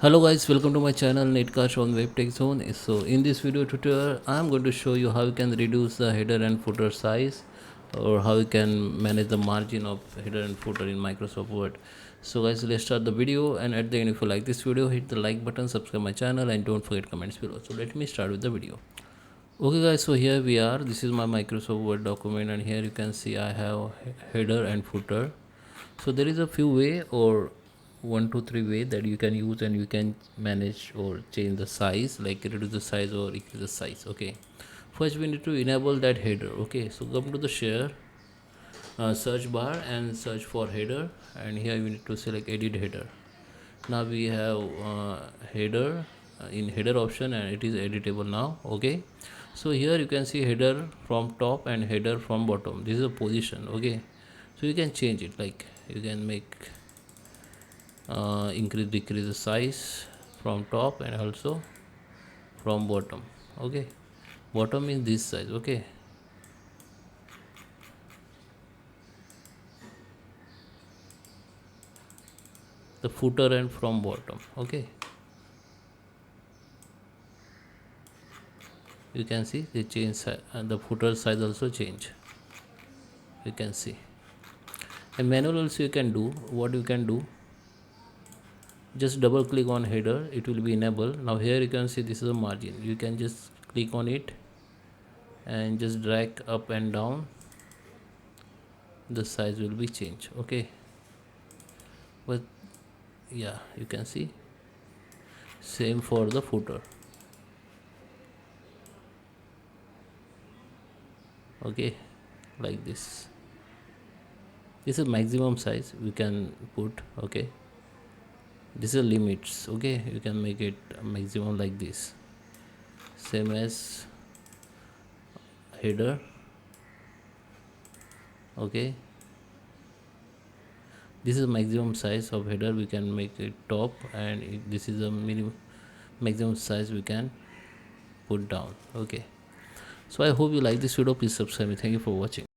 Hello guys, welcome to my channel Netcast on WebTech Zone. So in this video tutorial, I am going to show you how you can reduce the header and footer size, or how you can manage the margin of header and footer in Microsoft Word. So guys, let's start the video, and at the end, if you like this video, hit the like button, subscribe my channel, and don't forget comments below. So let me start with the video. Okay guys, so here we are. This is my Microsoft Word document, and here you can see I have header and footer. So there is a few way, or 1 2 3 way that you can use, and you can manage or change the size, like reduce the size or increase the size. Okay, first we need to enable that header. Okay, so come to the share search bar and search for header, and here we need to select edit header. Now we have header in header option, and it is editable now. Okay, so here you can see header from top and header from bottom. This is a position. Okay, so you can change it, like you can make increase decrease the size from top and also from bottom. Okay, bottom is this size. Okay, the footer and from bottom. Okay, you can see the change and the footer size also change. You can see, and manual also you can do. What you can do, just double click on header, it will be enabled. Now here you can see this is a margin. You can just click on it and just drag up and down, the size will be changed. Okay, but yeah, you can see same for the footer. Okay, like this is maximum size we can put. Okay, this is limits. Okay, you can make it maximum like this, same as header. Okay, this is maximum size of header, we can make it top, and this is a minimum maximum size we can put down. Okay, so I hope you like this video. Please subscribe me. Thank you for watching.